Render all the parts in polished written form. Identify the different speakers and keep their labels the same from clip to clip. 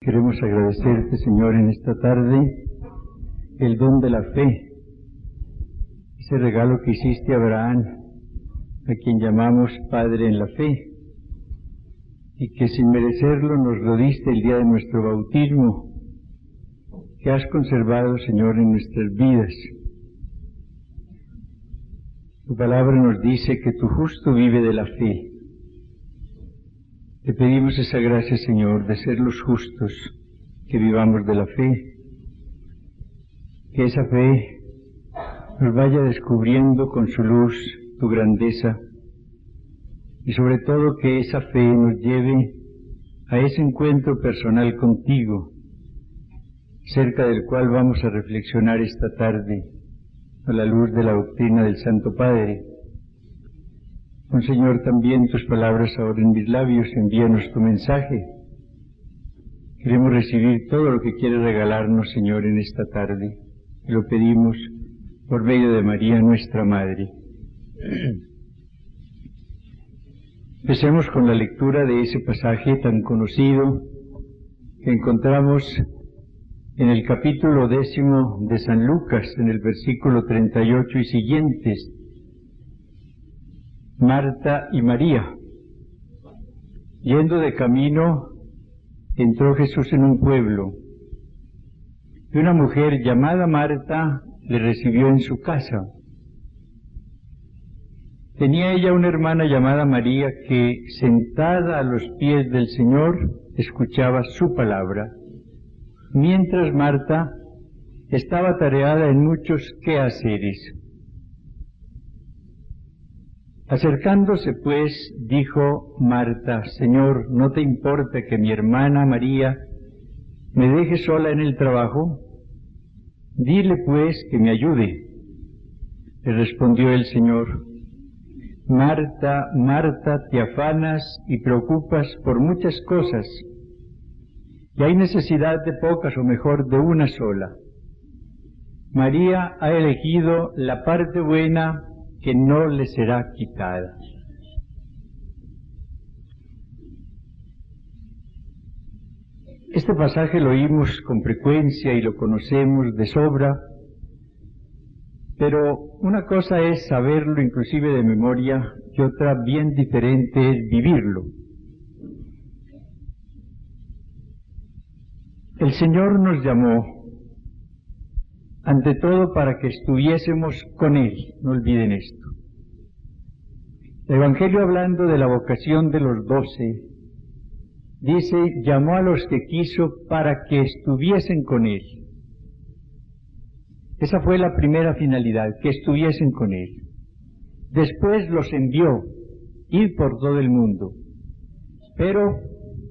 Speaker 1: Queremos agradecerte, Señor, en esta tarde el don de la fe, ese regalo que hiciste a Abraham, a quien llamamos Padre en la fe, y que sin merecerlo nos lo diste el día de nuestro bautismo, que has conservado, Señor, en nuestras vidas. Tu palabra nos dice que tu justo vive de la fe. Te pedimos esa gracia, Señor, de ser los justos, que vivamos de la fe, que esa fe nos vaya descubriendo con su luz tu grandeza, y sobre todo que esa fe nos lleve a ese encuentro personal contigo, cerca del cual vamos a reflexionar esta tarde a la luz de la doctrina del Santo Padre. Con Señor, también tus palabras ahora en mis labios, envíanos tu mensaje. Queremos recibir todo lo que quieres regalarnos, Señor, en esta tarde. Y lo pedimos por medio de María, nuestra Madre. Empecemos con la lectura de ese pasaje tan conocido que encontramos en el capítulo 10 de San Lucas, en el versículo 38 y siguientes. Marta y María. Yendo de camino, entró Jesús en un pueblo, y una mujer llamada Marta le recibió en su casa. Tenía ella una hermana llamada María que, sentada a los pies del Señor, escuchaba su palabra, mientras Marta estaba atareada en muchos quehaceres. Acercándose, pues, dijo Marta: Señor, ¿no te importa que mi hermana María me deje sola en el trabajo? Dile, pues, que me ayude. Le respondió el Señor: Marta, Marta, te afanas y preocupas por muchas cosas, y hay necesidad de pocas, o mejor, de una sola. María ha elegido la parte buena, que no le será quitada. Este pasaje lo oímos con frecuencia y lo conocemos de sobra, pero una cosa es saberlo inclusive de memoria y otra bien diferente es vivirlo. El Señor nos llamó ante todo para que estuviésemos con Él, no olviden esto. El Evangelio, hablando de la vocación de los 12, dice: llamó a los que quiso para que estuviesen con Él. Esa fue la primera finalidad, que estuviesen con Él. Después los envió, ir por todo el mundo. Pero,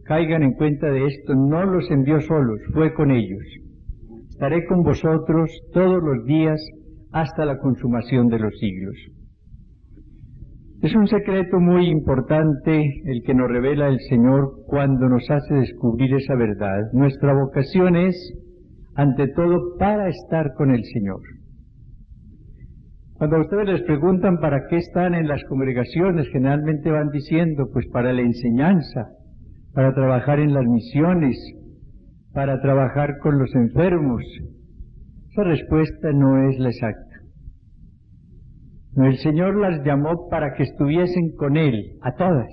Speaker 1: caigan en cuenta de esto, no los envió solos, fue con ellos. Estaré con vosotros todos los días hasta la consumación de los siglos. Es un secreto muy importante el que nos revela el Señor cuando nos hace descubrir esa verdad. Nuestra vocación es, ante todo, para estar con el Señor. Cuando a ustedes les preguntan para qué están en las congregaciones, generalmente van diciendo, pues para la enseñanza, para trabajar en las misiones, para trabajar con los enfermos. Esa respuesta no es la exacta. El Señor las llamó para que estuviesen con Él, a todas,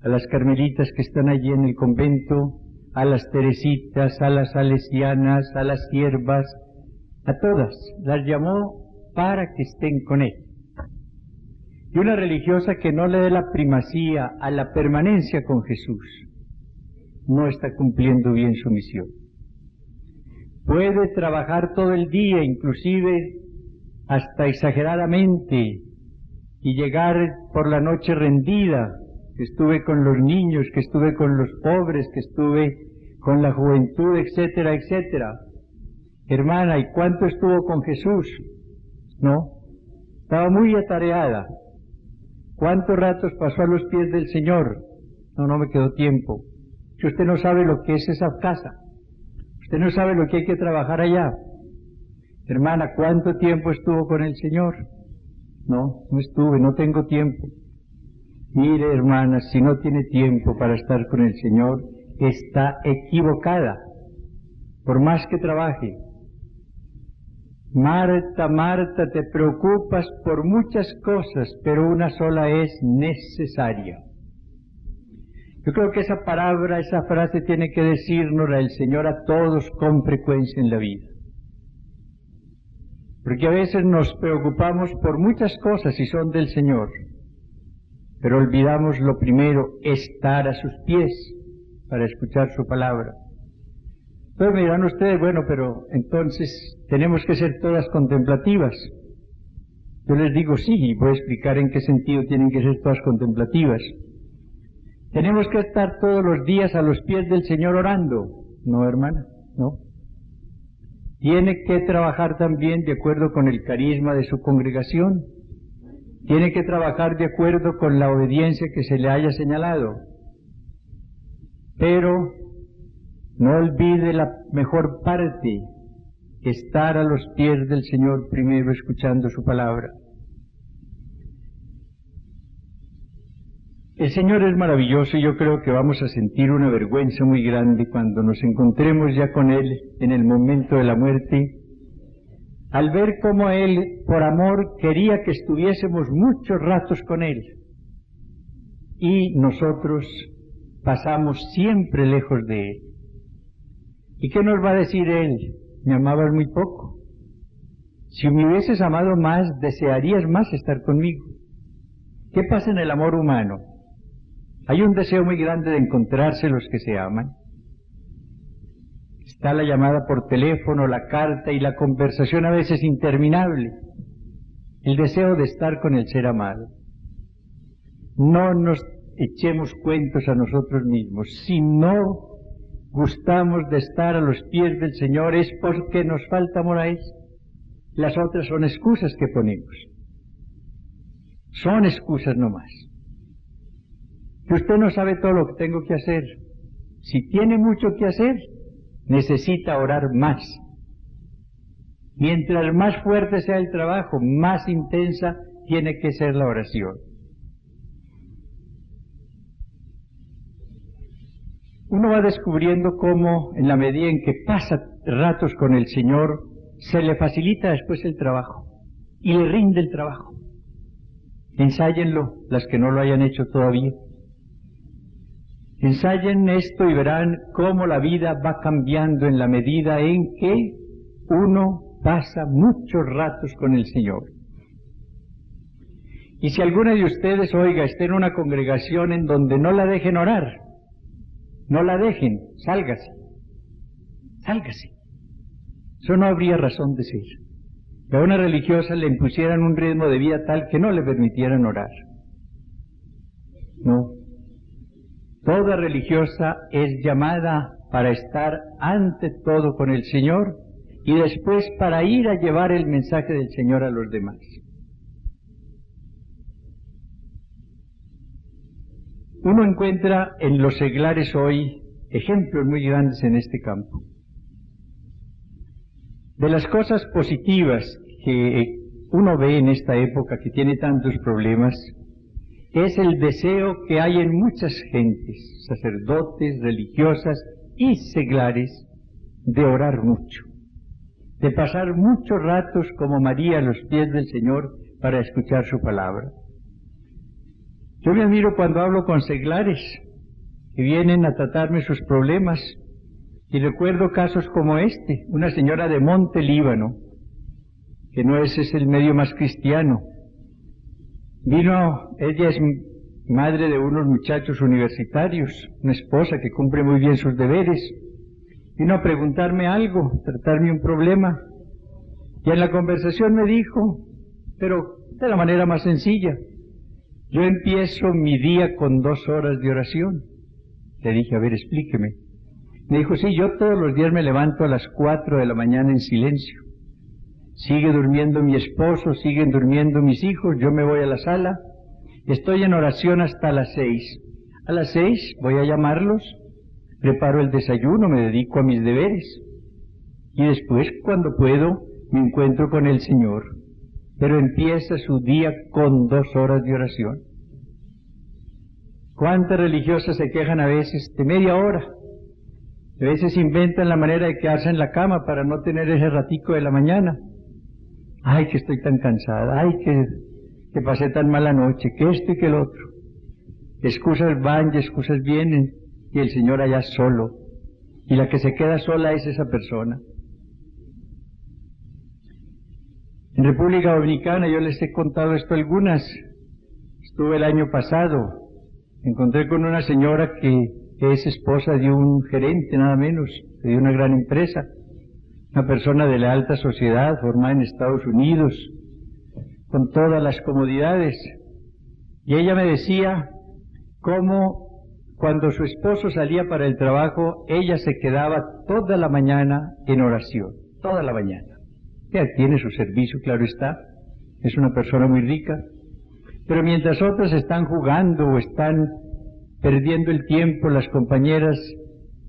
Speaker 1: a las carmelitas que están allí en el convento, a las teresitas, a las salesianas, a las siervas, a todas, las llamó para que estén con Él. Y una religiosa que no le dé la primacía a la permanencia con Jesús, no está cumpliendo bien su misión. Puede trabajar todo el día, inclusive hasta exageradamente, y llegar por la noche rendida, que estuve con los niños, que estuve con los pobres, que estuve con la juventud, etcétera, etcétera. Hermana, ¿y cuánto estuvo con Jesús? No, estaba muy atareada. ¿Cuántos ratos pasó a los pies del Señor? No me quedó tiempo. Si usted no sabe lo que es esa casa, usted no sabe lo que hay que trabajar allá. Hermana, ¿cuánto tiempo estuvo con el Señor? No estuve, no tengo tiempo. Mire, hermana, si no tiene tiempo para estar con el Señor, está equivocada, por más que trabaje. Marta, Marta, te preocupas por muchas cosas, pero una sola es necesaria. Yo creo que esa palabra, esa frase tiene que decirnos el Señor a todos con frecuencia en la vida. Porque a veces nos preocupamos por muchas cosas y son del Señor, pero olvidamos lo primero, estar a sus pies para escuchar su palabra. Entonces me dirán ustedes, bueno, pero entonces tenemos que ser todas contemplativas. Yo les digo sí, y voy a explicar en qué sentido tienen que ser todas contemplativas. Tenemos que estar todos los días a los pies del Señor orando. No, hermana, no. Tiene que trabajar también de acuerdo con el carisma de su congregación. Tiene que trabajar de acuerdo con la obediencia que se le haya señalado. Pero no olvide la mejor parte, estar a los pies del Señor primero escuchando su palabra. El Señor es maravilloso y yo creo que vamos a sentir una vergüenza muy grande cuando nos encontremos ya con Él en el momento de la muerte, al ver cómo Él, por amor, quería que estuviésemos muchos ratos con Él. Y nosotros pasamos siempre lejos de Él. ¿Y qué nos va a decir Él? Me amabas muy poco. Si me hubieses amado más, desearías más estar conmigo. ¿Qué pasa en el amor humano? Hay un deseo muy grande de encontrarse los que se aman. Está la llamada por teléfono, la carta y la conversación a veces interminable. El deseo de estar con el ser amado. No nos echemos cuentos a nosotros mismos. Si no gustamos de estar a los pies del Señor es porque nos falta amor a Él. Las otras son excusas que ponemos. Son excusas nomás. Que usted no sabe todo lo que tengo que hacer. Si tiene mucho que hacer, necesita orar más. Mientras más fuerte sea el trabajo, más intensa tiene que ser la oración. Uno va descubriendo cómo, en la medida en que pasa ratos con el Señor, se le facilita después el trabajo y le rinde el trabajo. Ensáyenlo, las que no lo hayan hecho todavía. Ensayen esto y verán cómo la vida va cambiando en la medida en que uno pasa muchos ratos con el Señor. Y si alguna de ustedes, oiga, está en una congregación en donde no la dejen orar, no la dejen, sálgase, sálgase. Eso no habría razón de ser. Que a una religiosa le impusieran un ritmo de vida tal que no le permitieran orar. No. Toda religiosa es llamada para estar ante todo con el Señor y después para ir a llevar el mensaje del Señor a los demás. Uno encuentra en los seglares hoy ejemplos muy grandes en este campo. De las cosas positivas que uno ve en esta época que tiene tantos problemas, es el deseo que hay en muchas gentes, sacerdotes, religiosas y seglares, de orar mucho, de pasar muchos ratos como María a los pies del Señor para escuchar su palabra. Yo me admiro cuando hablo con seglares que vienen a tratarme sus problemas y recuerdo casos como este, una señora de Monte Líbano, que no es el medio más cristiano. Ella es madre de unos muchachos universitarios, una esposa que cumple muy bien sus deberes. Vino a preguntarme algo, tratarme un problema. Y en la conversación me dijo, pero de la manera más sencilla, yo empiezo mi día con 2 horas de oración. Le dije, a ver, explíqueme. Me dijo, sí, yo todos los días me levanto a las 4 de la mañana en silencio. Sigue durmiendo mi esposo, siguen durmiendo mis hijos, yo me voy a la sala, estoy en oración hasta las 6. A las 6 voy a llamarlos, preparo el desayuno, me dedico a mis deberes. Y después, cuando puedo, me encuentro con el Señor. Pero empieza su día con 2 horas de oración. ¿Cuántas religiosas se quejan a veces de media hora? A veces inventan la manera de quedarse en la cama para no tener ese ratico de la mañana. Ay, que estoy tan cansada, ay, que pasé tan mala noche, que esto y que el otro. Excusas van y excusas vienen, y el Señor allá solo. Y la que se queda sola es esa persona. En República Dominicana, yo les he contado esto algunas. Estuve el año pasado, encontré con una señora que es esposa de un gerente, nada menos, de una gran empresa, una persona de la alta sociedad, formada en Estados Unidos, con todas las comodidades. Y ella me decía cómo cuando su esposo salía para el trabajo, ella se quedaba toda la mañana en oración, toda la mañana. Ella tiene su servicio, claro está, es una persona muy rica, pero mientras otras están jugando o están perdiendo el tiempo, las compañeras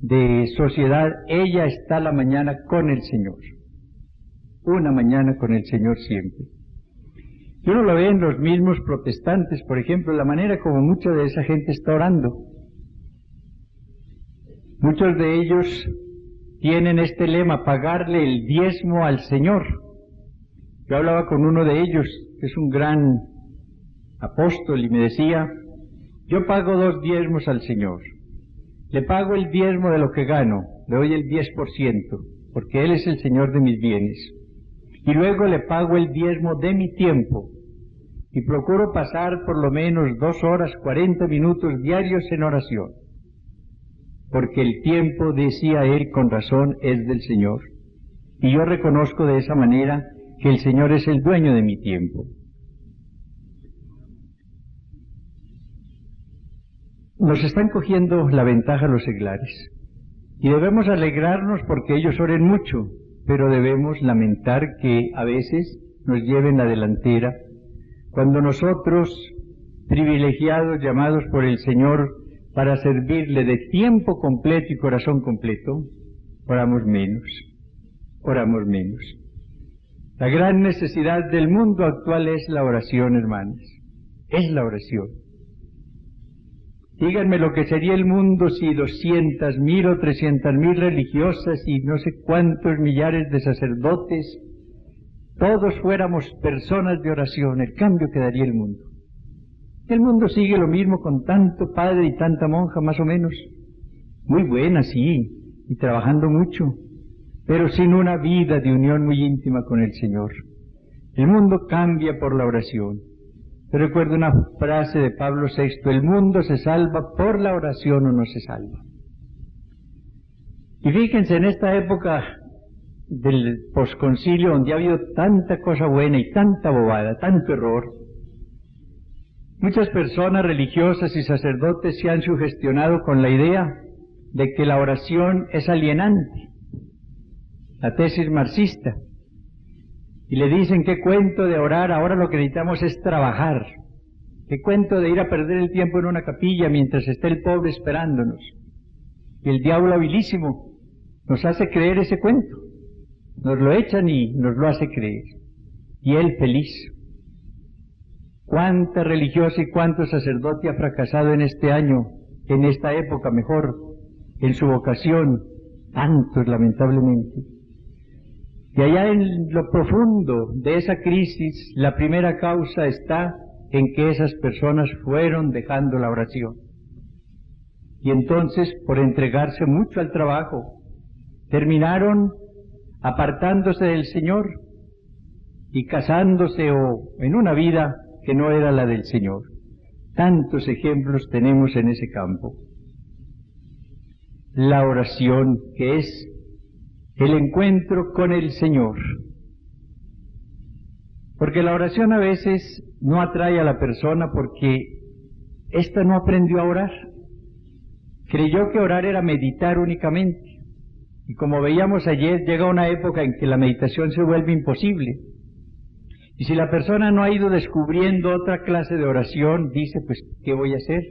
Speaker 1: de sociedad, ella está la mañana con el Señor. Una mañana con el Señor siempre. Y uno lo ve en los mismos protestantes, por ejemplo, la manera como mucha de esa gente está orando. Muchos de ellos tienen este lema, pagarle el diezmo al Señor. Yo hablaba con uno de ellos, que es un gran apóstol, y me decía, yo pago 2 diezmos al Señor. Le pago el diezmo de lo que gano, le doy el 10%, porque Él es el Señor de mis bienes. Y luego le pago el diezmo de mi tiempo, y procuro pasar por lo menos 2 horas, 40 minutos diarios en oración. Porque el tiempo, decía él con razón, es del Señor. Y yo reconozco de esa manera que el Señor es el dueño de mi tiempo. Nos están cogiendo la ventaja los seglares. Y debemos alegrarnos porque ellos oren mucho, pero debemos lamentar que a veces nos lleven la delantera, cuando nosotros, privilegiados, llamados por el Señor para servirle de tiempo completo y corazón completo, oramos menos, oramos menos. La gran necesidad del mundo actual es la oración, hermanos, es la oración. Díganme lo que sería el mundo si 200,000 o 300,000 religiosas y no sé cuántos millares de sacerdotes, todos fuéramos personas de oración, el cambio que daría el mundo. El mundo sigue lo mismo con tanto padre y tanta monja, más o menos. Muy buena, sí, y trabajando mucho, pero sin una vida de unión muy íntima con el Señor. El mundo cambia por la oración. Yo recuerdo una frase de Pablo VI, el mundo se salva por la oración o no se salva. Y fíjense, en esta época del posconcilio, donde ha habido tanta cosa buena y tanta bobada, tanto error, muchas personas religiosas y sacerdotes se han sugestionado con la idea de que la oración es alienante, la tesis marxista, y le dicen qué cuento de orar, ahora lo que necesitamos es trabajar, qué cuento de ir a perder el tiempo en una capilla mientras esté el pobre esperándonos. Y el diablo habilísimo nos hace creer ese cuento, nos lo echan y nos lo hace creer, y él feliz. Cuánta religiosa y cuánto sacerdote ha fracasado en este año, en esta época mejor, en su vocación, tantos lamentablemente. Y allá en lo profundo de esa crisis, la primera causa está en que esas personas fueron dejando la oración. Y entonces, por entregarse mucho al trabajo, terminaron apartándose del Señor y casándose o en una vida que no era la del Señor. Tantos ejemplos tenemos en ese campo. La oración, que es el encuentro con el Señor. Porque la oración a veces no atrae a la persona porque ésta no aprendió a orar. Creyó que orar era meditar únicamente. Y como veíamos ayer, llega una época en que la meditación se vuelve imposible. Y si la persona no ha ido descubriendo otra clase de oración, dice, pues, ¿qué voy a hacer?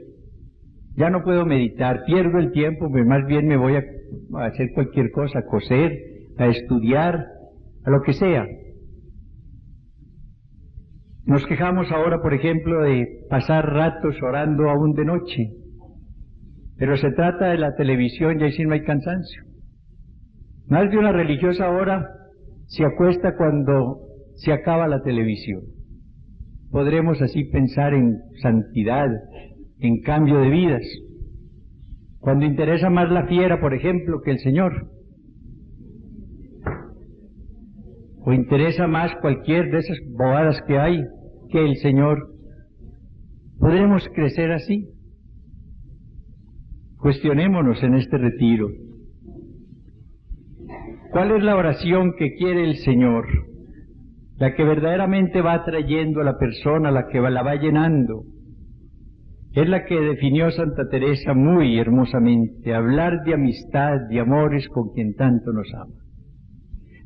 Speaker 1: Ya no puedo meditar, pierdo el tiempo, pues más bien me voy a hacer cualquier cosa, a coser, a estudiar, a lo que sea. Nos quejamos ahora, por ejemplo, de pasar ratos orando aún de noche. Pero se trata de la televisión y ahí sí no hay cansancio. Más de una religiosa ahora se acuesta cuando se acaba la televisión. Podremos así pensar en santidad, en cambio de vidas. Cuando interesa más la fiera, por ejemplo, que el Señor. O interesa más cualquier de esas bobadas que hay que el Señor. ¿Podremos crecer así? Cuestionémonos en este retiro. ¿Cuál es la oración que quiere el Señor? La que verdaderamente va atrayendo a la persona, la que la va llenando. Es la que definió Santa Teresa muy hermosamente, hablar de amistad, de amores con quien tanto nos ama.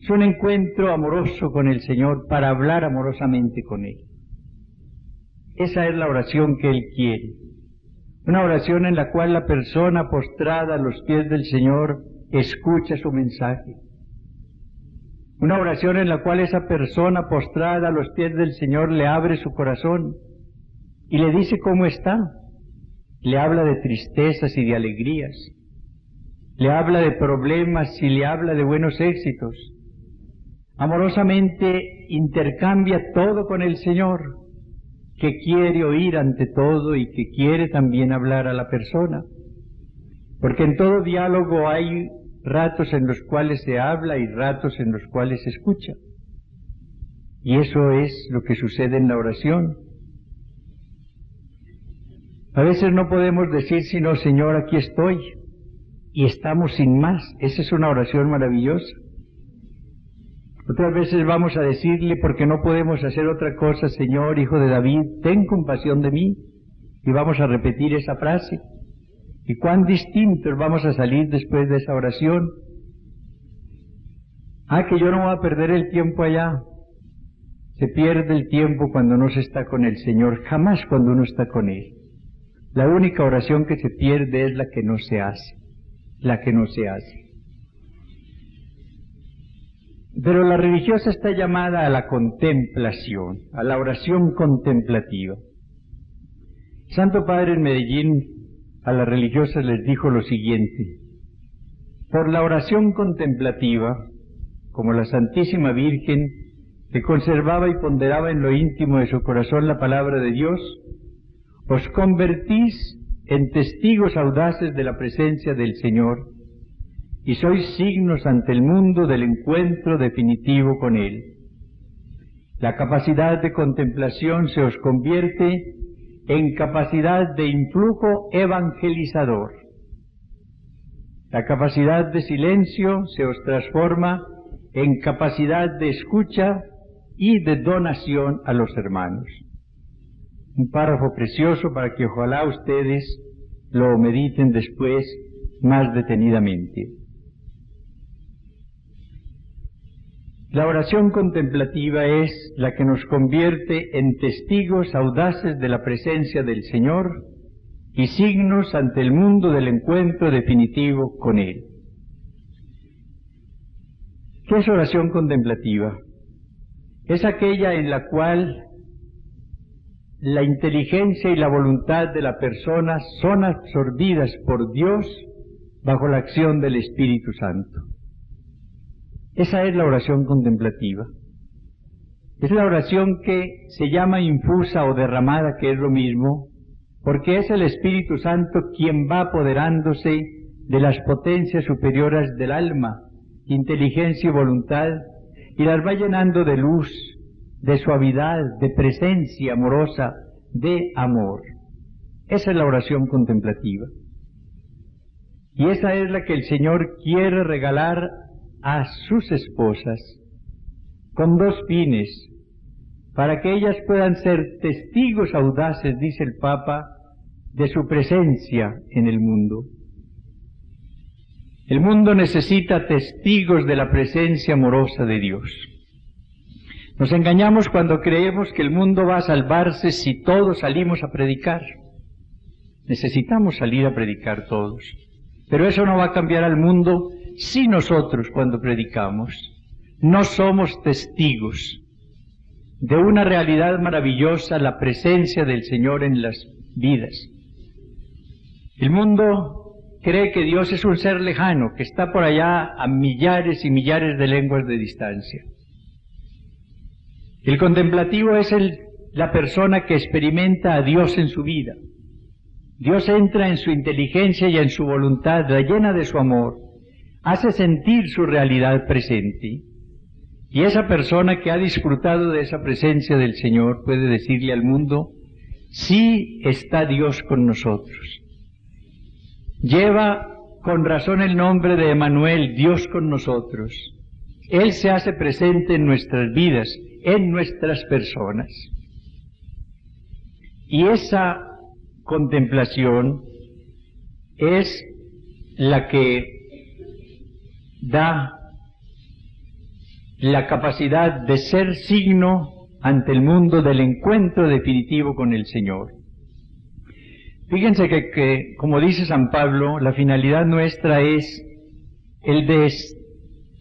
Speaker 1: Es un encuentro amoroso con el Señor para hablar amorosamente con Él. Esa es la oración que Él quiere. Una oración en la cual la persona postrada a los pies del Señor escucha su mensaje. Una oración en la cual esa persona postrada a los pies del Señor le abre su corazón y le dice cómo está. Le habla de tristezas y de alegrías. Le habla de problemas y le habla de buenos éxitos. Amorosamente intercambia todo con el Señor, que quiere oír ante todo y que quiere también hablar a la persona. Porque en todo diálogo hay ratos en los cuales se habla y ratos en los cuales se escucha. Y eso es lo que sucede en la oración. A veces no podemos decir sino, Señor, aquí estoy, y estamos sin más. Esa es una oración maravillosa. Otras veces vamos a decirle, porque no podemos hacer otra cosa, Señor, Hijo de David, ten compasión de mí, y vamos a repetir esa frase. Y cuán distintos vamos a salir después de esa oración. Que yo no voy a perder el tiempo allá. Se pierde el tiempo cuando no se está con el Señor, jamás cuando uno está con Él. La única oración que se pierde es la que no se hace, la que no se hace. Pero la religiosa está llamada a la contemplación, a la oración contemplativa. Santo Padre en Medellín a las religiosas les dijo lo siguiente: por la oración contemplativa, como la Santísima Virgen, que conservaba y ponderaba en lo íntimo de su corazón la palabra de Dios, os convertís en testigos audaces de la presencia del Señor, y sois signos ante el mundo del encuentro definitivo con Él. La capacidad de contemplación se os convierte en capacidad de influjo evangelizador. La capacidad de silencio se os transforma en capacidad de escucha y de donación a los hermanos. Un párrafo precioso para que ojalá ustedes lo mediten después más detenidamente. La oración contemplativa es la que nos convierte en testigos audaces de la presencia del Señor y signos ante el mundo del encuentro definitivo con Él. ¿Qué es oración contemplativa? Es aquella en la cual la inteligencia y la voluntad de la persona son absorbidas por Dios bajo la acción del Espíritu Santo. Esa es la oración contemplativa. Es la oración que se llama infusa o derramada, que es lo mismo, porque es el Espíritu Santo quien va apoderándose de las potencias superiores del alma, inteligencia y voluntad, y las va llenando de luz, de suavidad, de presencia amorosa, de amor. Esa es la oración contemplativa. Y esa es la que el Señor quiere regalar a sus esposas, con dos fines: para que ellas puedan ser testigos audaces, dice el Papa, de su presencia en el mundo. El mundo necesita testigos de la presencia amorosa de Dios. Nos engañamos cuando creemos que el mundo va a salvarse si todos salimos a predicar. Necesitamos salir a predicar todos, pero eso no va a cambiar al mundo si nosotros, cuando predicamos, no somos testigos de una realidad maravillosa, la presencia del Señor en las vidas. El mundo cree que Dios es un ser lejano, que está por allá a millares y millares de lenguas de distancia. El contemplativo es la persona que experimenta a Dios en su vida. Dios entra en su inteligencia y en su voluntad, la llena de su amor, hace sentir su realidad presente. Y esa persona que ha disfrutado de esa presencia del Señor puede decirle al mundo: sí está Dios con nosotros. Lleva con razón el nombre de Emmanuel, Dios con nosotros. Él se hace presente en nuestras vidas, en nuestras personas. Y esa contemplación es la que da la capacidad de ser signo ante el mundo del encuentro definitivo con el Señor. Fíjense que, como dice San Pablo, la finalidad nuestra es el de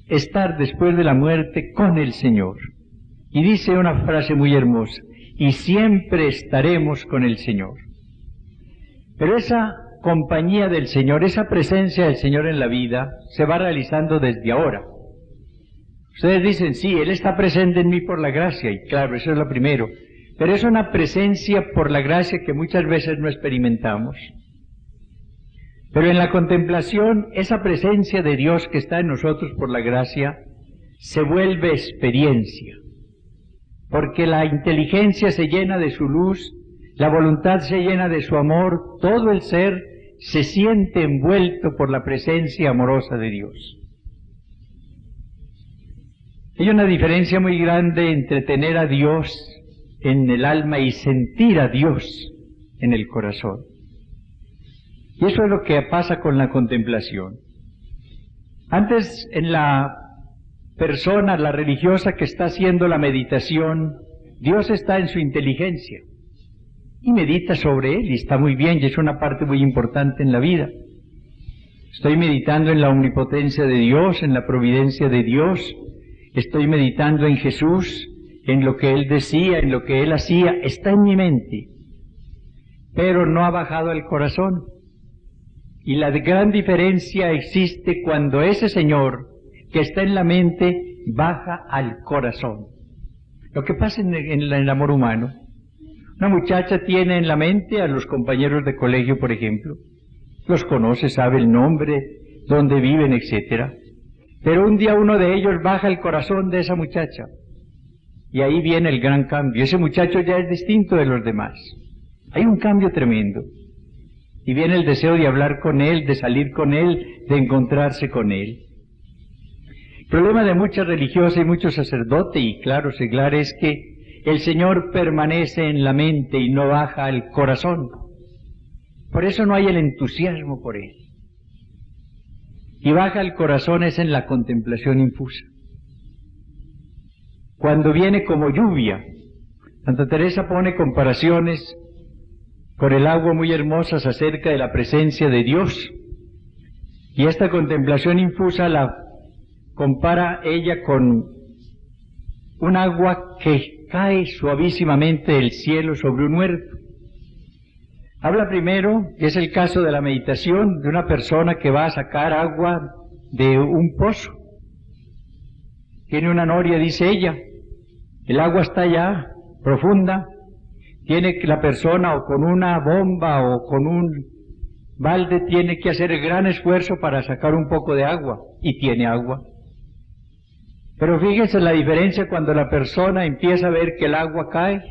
Speaker 1: estar después de la muerte con el Señor. Y dice una frase muy hermosa: y siempre estaremos con el Señor. Pero esa compañía del Señor, esa presencia del Señor en la vida, se va realizando desde ahora. Ustedes dicen: sí, Él está presente en mí por la gracia, y claro, eso es lo primero. Pero es una presencia por la gracia que muchas veces no experimentamos. Pero en la contemplación, esa presencia de Dios que está en nosotros por la gracia, se vuelve experiencia. Porque la inteligencia se llena de su luz, la voluntad se llena de su amor, todo el ser se siente envuelto por la presencia amorosa de Dios. Hay una diferencia muy grande entre tener a Dios en el alma y sentir a Dios en el corazón. Y eso es lo que pasa con la contemplación. Antes, en la persona, la religiosa que está haciendo la meditación, Dios está en su inteligencia y medita sobre Él, y está muy bien, y es una parte muy importante en la vida. Estoy meditando en la omnipotencia de Dios, en la providencia de Dios, estoy meditando en Jesús, en lo que Él decía, en lo que Él hacía, está en mi mente, pero no ha bajado al corazón. Y la gran diferencia existe cuando ese Señor que está en la mente baja al corazón. Lo que pasa en el amor humano. Una muchacha tiene en la mente a los compañeros de colegio, por ejemplo, los conoce, sabe el nombre, dónde viven, etc. Pero un día uno de ellos baja el corazón de esa muchacha. Y ahí viene el gran cambio. Ese muchacho ya es distinto de los demás. Hay un cambio tremendo. Y viene el deseo de hablar con él, de salir con él, de encontrarse con él. El problema de muchas religiosas y muchos sacerdotes, y claro, seglar, es que el Señor permanece en la mente y no baja al corazón. Por eso no hay el entusiasmo por Él. Y baja al corazón es en la contemplación infusa. Cuando viene como lluvia. Santa Teresa pone comparaciones con el agua muy hermosas acerca de la presencia de Dios. Y esta contemplación infusa la compara ella con un agua que cae suavísimamente del cielo sobre un huerto. Habla primero, que es el caso de la meditación, de una persona que va a sacar agua de un pozo. Tiene una noria, dice ella. El agua está ya profunda. Tiene que la persona o con una bomba o con un balde tiene que hacer el gran esfuerzo para sacar un poco de agua. Y tiene agua. Pero fíjense la diferencia cuando la persona empieza a ver que el agua cae.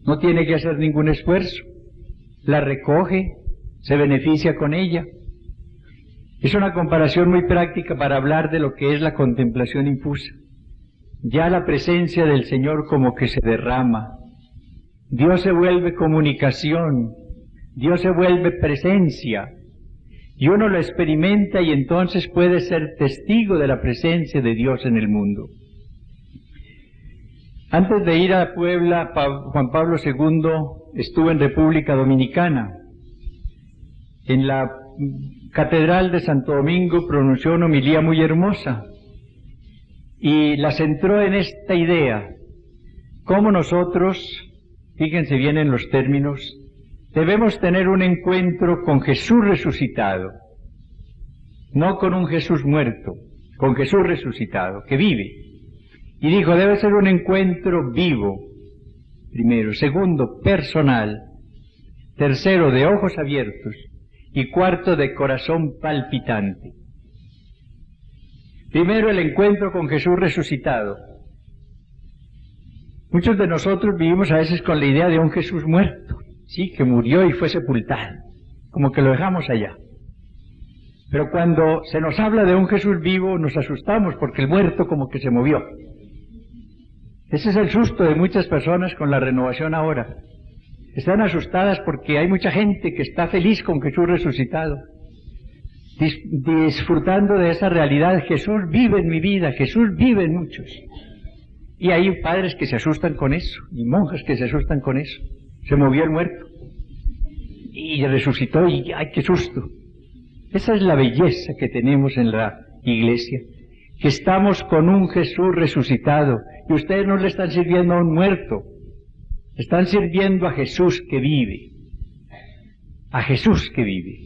Speaker 1: No tiene que hacer ningún esfuerzo. La recoge, se beneficia con ella. Es una comparación muy práctica para hablar de lo que es la contemplación infusa. Ya la presencia del Señor como que se derrama. Dios se vuelve comunicación, Dios se vuelve presencia. Y uno lo experimenta y entonces puede ser testigo de la presencia de Dios en el mundo. Antes de ir a Puebla, Juan Pablo II estuvo en República Dominicana. En la Catedral de Santo Domingo pronunció una homilía muy hermosa y la centró en esta idea: cómo nosotros, fíjense bien en los términos, debemos tener un encuentro con Jesús resucitado. no con un Jesús muerto, con Jesús resucitado, que vive. Y dijo, debe ser un encuentro vivo, primero. Segundo, personal. Tercero, de ojos abiertos. Y cuarto, de corazón palpitante. Primero, el encuentro con Jesús resucitado. Muchos de nosotros vivimos a veces con la idea de un Jesús muerto, sí, que murió y fue sepultado, como que lo dejamos allá. Pero cuando se nos habla de un Jesús vivo, nos asustamos porque el muerto como que se movió. Ese es el susto de muchas personas con la renovación ahora. Están asustadas porque hay mucha gente que está feliz con Jesús resucitado, disfrutando de esa realidad. Jesús vive en mi vida, Jesús vive en muchos. Y hay padres que se asustan con eso, y monjas que se asustan con eso. Se movió el muerto, y resucitó, y ¡ay, qué susto! Esa es la belleza que tenemos en la iglesia, que estamos con un Jesús resucitado, y ustedes no le están sirviendo a un muerto, están sirviendo a Jesús que vive, a Jesús que vive.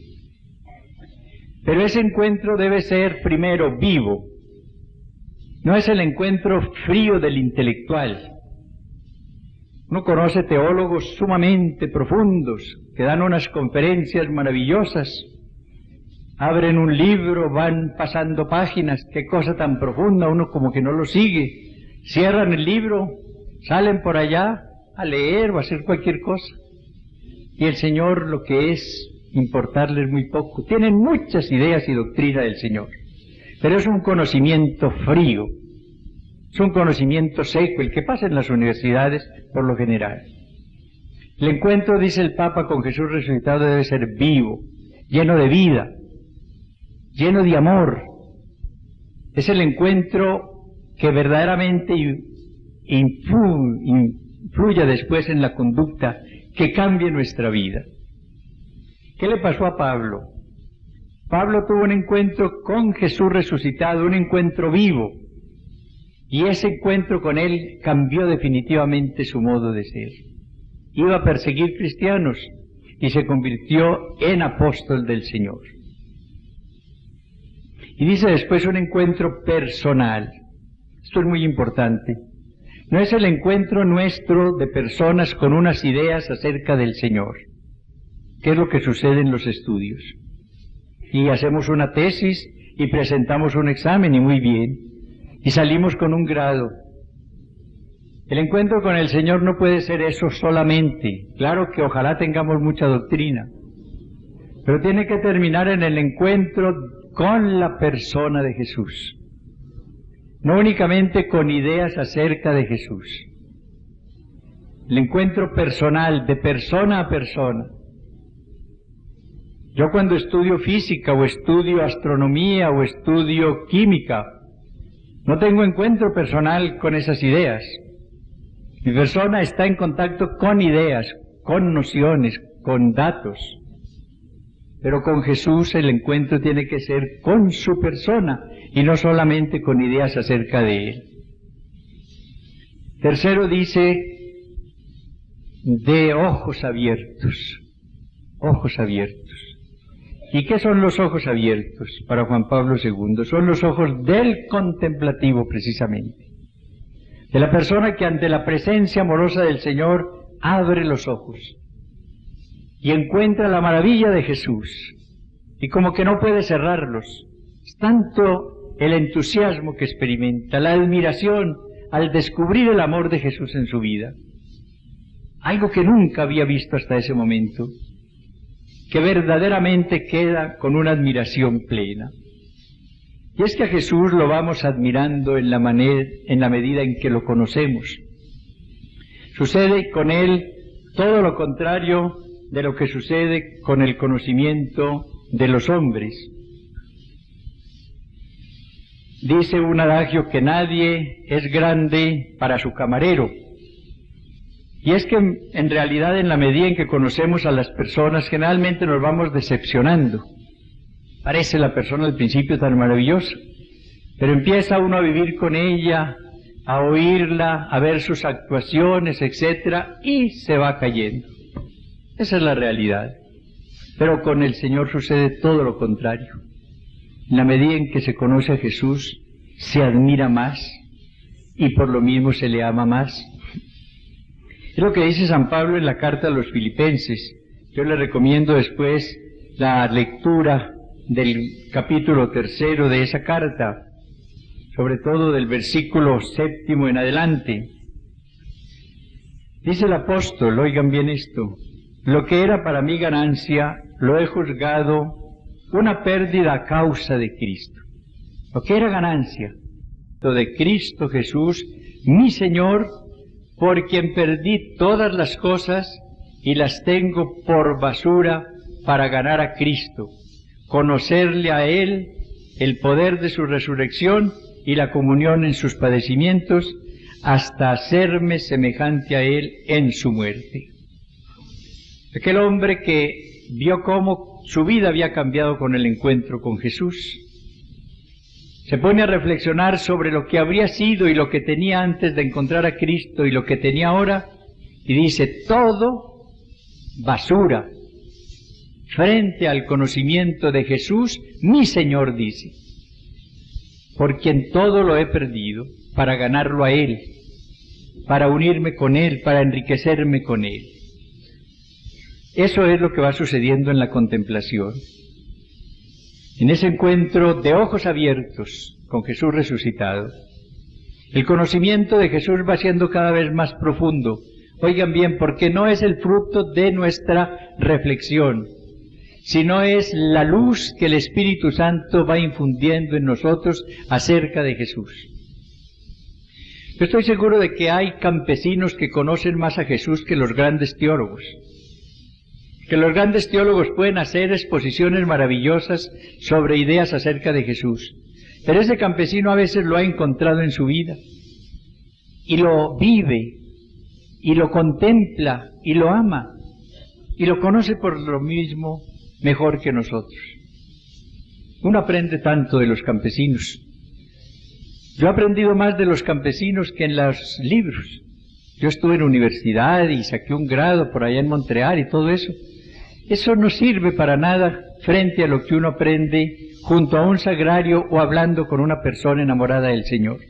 Speaker 1: Pero ese encuentro debe ser primero vivo. No es el encuentro frío del intelectual. Uno conoce teólogos sumamente profundos que dan unas conferencias maravillosas, abren un libro, van pasando páginas, qué cosa tan profunda, uno como que no lo sigue, cierran el libro, salen por allá a leer o a hacer cualquier cosa, y el Señor lo que es importarles muy poco. Tienen muchas ideas y doctrina del Señor, pero es un conocimiento frío, es un conocimiento seco, el que pasa en las universidades por lo general. El encuentro, dice el Papa, con Jesús resucitado debe ser vivo, lleno de vida, lleno de amor. Es el encuentro que verdaderamente influya después en la conducta, que cambie nuestra vida. ¿Qué le pasó a Pablo? Pablo tuvo un encuentro con Jesús resucitado, un encuentro vivo, y ese encuentro con él cambió definitivamente su modo de ser. Iba a perseguir cristianos y se convirtió en apóstol del Señor. Y dice después un encuentro personal. Esto es muy importante. No es el encuentro nuestro de personas con unas ideas acerca del Señor, que es lo que sucede en los estudios. Y hacemos una tesis y presentamos un examen y muy bien, y salimos con un grado. El encuentro con el Señor no puede ser eso solamente. Claro que ojalá tengamos mucha doctrina, pero tiene que terminar en el encuentro con la persona de Jesús, no únicamente con ideas acerca de Jesús. El encuentro personal, de persona a persona. Yo cuando estudio física o estudio astronomía o estudio química, no tengo encuentro personal con esas ideas. Mi persona está en contacto con ideas, con nociones, con datos. Pero con Jesús el encuentro tiene que ser con su persona y no solamente con ideas acerca de Él. Tercero dice, de ojos abiertos. Ojos abiertos. ¿Y qué son los ojos abiertos para Juan Pablo II? Son los ojos del contemplativo, precisamente. De la persona que ante la presencia amorosa del Señor abre los ojos y encuentra la maravilla de Jesús y como que no puede cerrarlos. Es tanto el entusiasmo que experimenta, la admiración al descubrir el amor de Jesús en su vida, algo que nunca había visto hasta ese momento, que verdaderamente queda con una admiración plena. Y es que a Jesús lo vamos admirando en la medida en que lo conocemos. Sucede con Él todo lo contrario de lo que sucede con el conocimiento de los hombres. Dice un adagio que nadie es grande para su camarero. Y es que en realidad en la medida en que conocemos a las personas generalmente nos vamos decepcionando. Parece la persona al principio tan maravillosa, pero empieza uno a vivir con ella, a oírla, a ver sus actuaciones, etcétera, y se va cayendo. Esa es la realidad. Pero con el Señor sucede todo lo contrario. En la medida en que se conoce a Jesús, se admira más y por lo mismo se le ama más. Es lo que dice San Pablo en la carta a los Filipenses. Yo le recomiendo después la lectura del capítulo 3 de esa carta, sobre todo del versículo 7 en adelante. Dice el apóstol, oigan bien esto: lo que era para mí ganancia, lo he juzgado una pérdida a causa de Cristo. Lo que era ganancia, lo de Cristo Jesús, mi Señor, por quien perdí todas las cosas y las tengo por basura para ganar a Cristo, conocerle a Él, el poder de su resurrección y la comunión en sus padecimientos, hasta hacerme semejante a Él en su muerte. Aquel hombre que vio cómo su vida había cambiado con el encuentro con Jesús, se pone a reflexionar sobre lo que habría sido y lo que tenía antes de encontrar a Cristo y lo que tenía ahora, y dice: todo basura frente al conocimiento de Jesús, mi Señor, dice, por quien todo lo he perdido para ganarlo a Él, para unirme con Él, para enriquecerme con Él. Eso es lo que va sucediendo en la contemplación. En ese encuentro de ojos abiertos con Jesús resucitado, el conocimiento de Jesús va siendo cada vez más profundo. Oigan bien, porque no es el fruto de nuestra reflexión, sino es la luz que el Espíritu Santo va infundiendo en nosotros acerca de Jesús. Yo estoy seguro de que hay campesinos que conocen más a Jesús que los grandes teólogos. Que los grandes teólogos pueden hacer exposiciones maravillosas sobre ideas acerca de Jesús. Pero ese campesino a veces lo ha encontrado en su vida, y lo vive, y lo contempla, y lo ama, y lo conoce por lo mismo mejor que nosotros. Uno aprende tanto de los campesinos. Yo he aprendido más de los campesinos que en los libros. Yo estuve en universidad y saqué un grado por allá en Montreal y todo eso. Eso no sirve para nada frente a lo que uno aprende junto a un sagrario o hablando con una persona enamorada del Señor.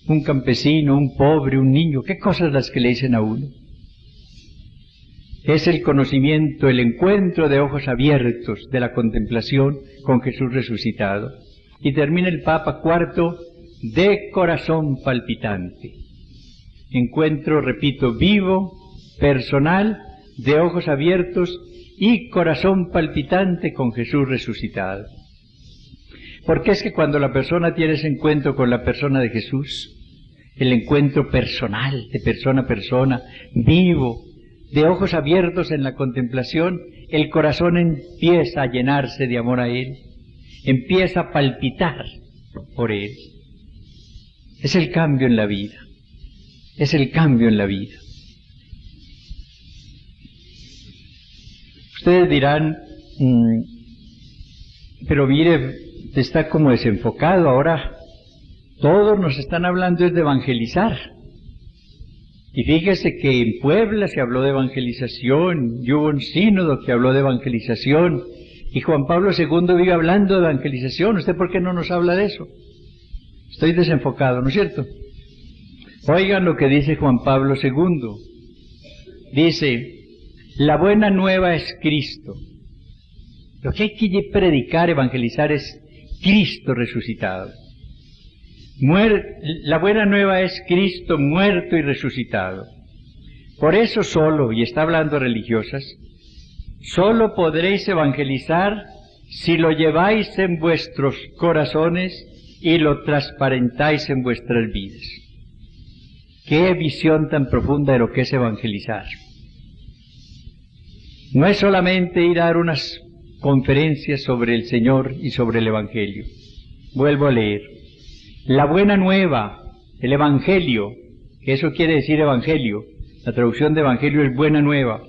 Speaker 1: Un campesino, un pobre, un niño, ¿qué cosas las que le dicen a uno? Es el conocimiento, el encuentro de ojos abiertos de la contemplación con Jesús resucitado. Y termina el Papa IV, de corazón palpitante. Encuentro, repito, vivo, personal, de ojos abiertos y corazón palpitante con Jesús resucitado. Porque es que cuando la persona tiene ese encuentro con la persona de Jesús, el encuentro personal, de persona a persona, vivo, de ojos abiertos en la contemplación, el corazón empieza a llenarse de amor a Él, empieza a palpitar por Él. Es el cambio en la vida, es el cambio en la vida. Ustedes dirán, pero mire, está como desenfocado ahora. Todos nos están hablando es de evangelizar. Y fíjese que en Puebla se habló de evangelización, y hubo un sínodo que habló de evangelización, y Juan Pablo II vive hablando de evangelización. ¿Usted por qué no nos habla de eso? Estoy desenfocado, ¿no es cierto? Oigan lo que dice Juan Pablo II. Dice: la buena nueva es Cristo. Lo que hay que predicar, evangelizar, es Cristo resucitado. La buena nueva es Cristo muerto y resucitado. Por eso solo, y está hablando religiosas, solo podréis evangelizar si lo lleváis en vuestros corazones y lo transparentáis en vuestras vidas. Qué visión tan profunda de lo que es evangelizar. No es solamente ir a dar unas conferencias sobre el Señor y sobre el Evangelio. Vuelvo a leer. La buena nueva, el Evangelio, que eso quiere decir Evangelio, la traducción de Evangelio es buena nueva,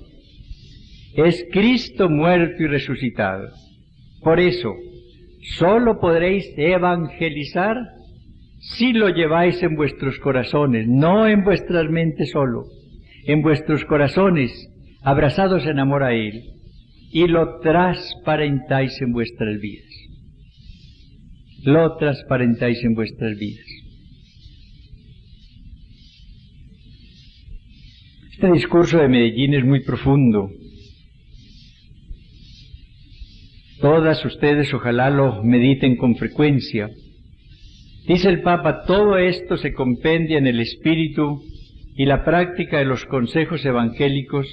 Speaker 1: es Cristo muerto y resucitado. Por eso, solo podréis evangelizar si lo lleváis en vuestros corazones, no en vuestras mentes solo, en vuestros corazones, abrazados en amor a Él, y lo transparentáis en vuestras vidas. lo transparentáis en vuestras vidas. Este discurso de Medellín es muy profundo. Todas ustedes ojalá lo mediten con frecuencia. Dice el Papa, todo esto se compendia en el espíritu y la práctica de los consejos evangélicos,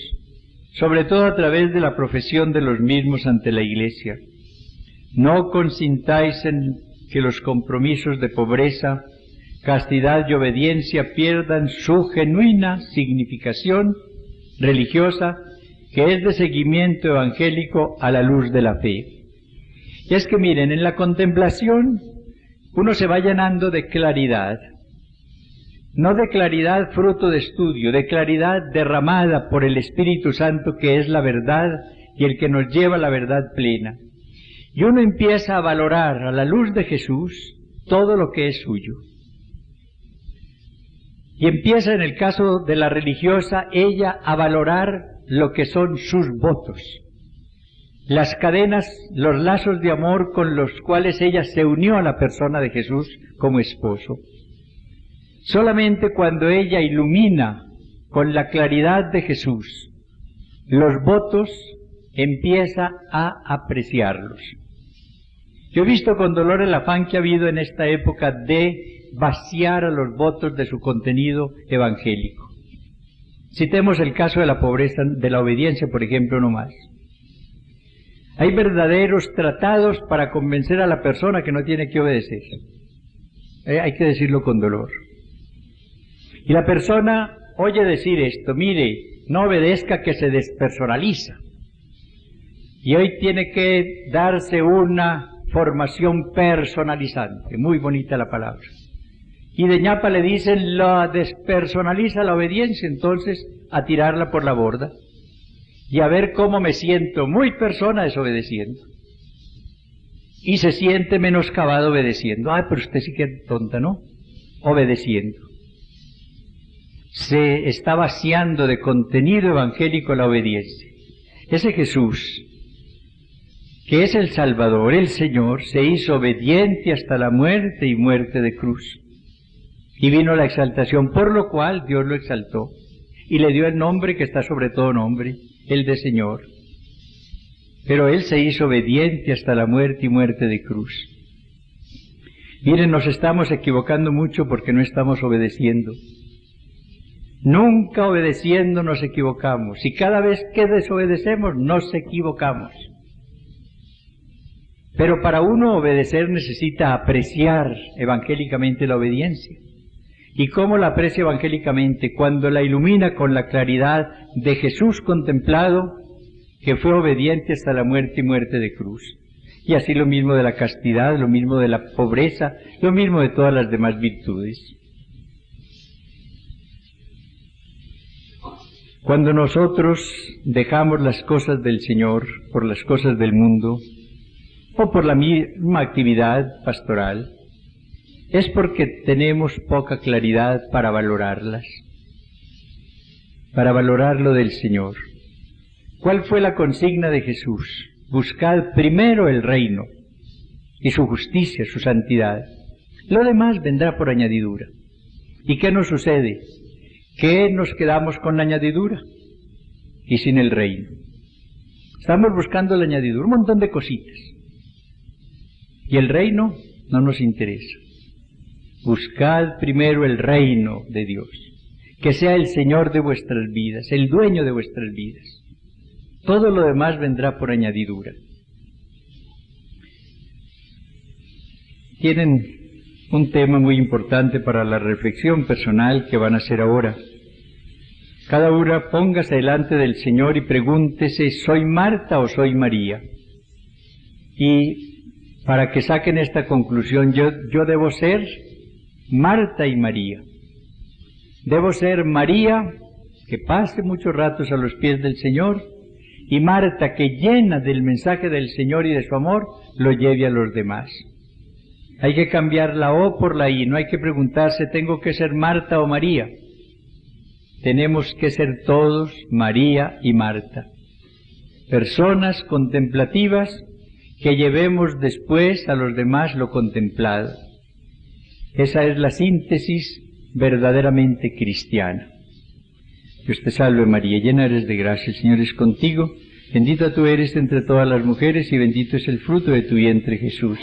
Speaker 1: sobre todo a través de la profesión de los mismos ante la Iglesia. No consintáis en que los compromisos de pobreza, castidad y obediencia pierdan su genuina significación religiosa, que es de seguimiento evangélico a la luz de la fe. Y es que miren, en la contemplación uno se va llenando de claridad, no de claridad fruto de estudio, de claridad derramada por el Espíritu Santo, que es la verdad y el que nos lleva a la verdad plena. Y uno empieza a valorar a la luz de Jesús todo lo que es suyo. Y empieza, en el caso de la religiosa, ella a valorar lo que son sus votos, las cadenas, los lazos de amor con los cuales ella se unió a la persona de Jesús como esposo. Solamente cuando ella ilumina con la claridad de Jesús los votos, empieza a apreciarlos. Yo he visto con dolor el afán que ha habido en esta época de vaciar a los votos de su contenido evangélico. Citemos el caso de la pobreza, de la obediencia, por ejemplo, no más. Hay verdaderos tratados para convencer a la persona que no tiene que obedecer. Hay que decirlo con dolor. Y la persona oye decir esto, mire, no obedezca que se despersonaliza. Y hoy tiene que darse una formación personalizante, muy bonita la palabra. Y de ñapa le dicen, la despersonaliza la obediencia, entonces a tirarla por la borda. Y a ver cómo me siento muy persona desobedeciendo. Y se siente menoscabado obedeciendo. Ay, pero usted sí que es tonta, ¿no? Obedeciendo. Se está vaciando de contenido evangélico la obediencia. Ese Jesús, que es el Salvador, el Señor, se hizo obediente hasta la muerte y muerte de cruz. Y vino la exaltación, por lo cual Dios lo exaltó y le dio el nombre que está sobre todo nombre, el de Señor. Pero Él se hizo obediente hasta la muerte y muerte de cruz. Miren, nos estamos equivocando mucho porque no estamos obedeciendo. Nunca obedeciendo nos equivocamos, y cada vez que desobedecemos nos equivocamos. Pero para uno obedecer necesita apreciar evangélicamente la obediencia. ¿Y cómo la aprecia evangélicamente? Cuando la ilumina con la claridad de Jesús contemplado, que fue obediente hasta la muerte y muerte de cruz. Y así lo mismo de la castidad, lo mismo de la pobreza, lo mismo de todas las demás virtudes. Cuando nosotros dejamos las cosas del Señor por las cosas del mundo, o por la misma actividad pastoral, es porque tenemos poca claridad para valorarlas, para valorar lo del Señor. ¿Cuál fue la consigna de Jesús? Buscad primero el reino y su justicia, su santidad. Lo demás vendrá por añadidura. ¿Y qué nos sucede? Que nos quedamos con la añadidura y sin el reino. Estamos buscando la añadidura, un montón de cositas. Y el reino no nos interesa. Buscad primero el reino de Dios, que sea el Señor de vuestras vidas, el dueño de vuestras vidas. Todo lo demás vendrá por añadidura. Tienen un tema muy importante para la reflexión personal que van a hacer ahora. Cada una póngase delante del Señor y pregúntese, ¿soy Marta o soy María? Y para que saquen esta conclusión, yo debo ser Marta y María. Debo ser María, que pase muchos ratos a los pies del Señor, y Marta, que llena del mensaje del Señor y de su amor, lo lleve a los demás. Hay que cambiar la O por la I, no hay que preguntarse, ¿tengo que ser Marta o María? Tenemos que ser todos María y Marta. Personas contemplativas que llevemos después a los demás lo contemplado. Esa es la síntesis verdaderamente cristiana. Dios te salve María, llena eres de gracia, el Señor es contigo, bendita tú eres entre todas las mujeres y bendito es el fruto de tu vientre Jesús.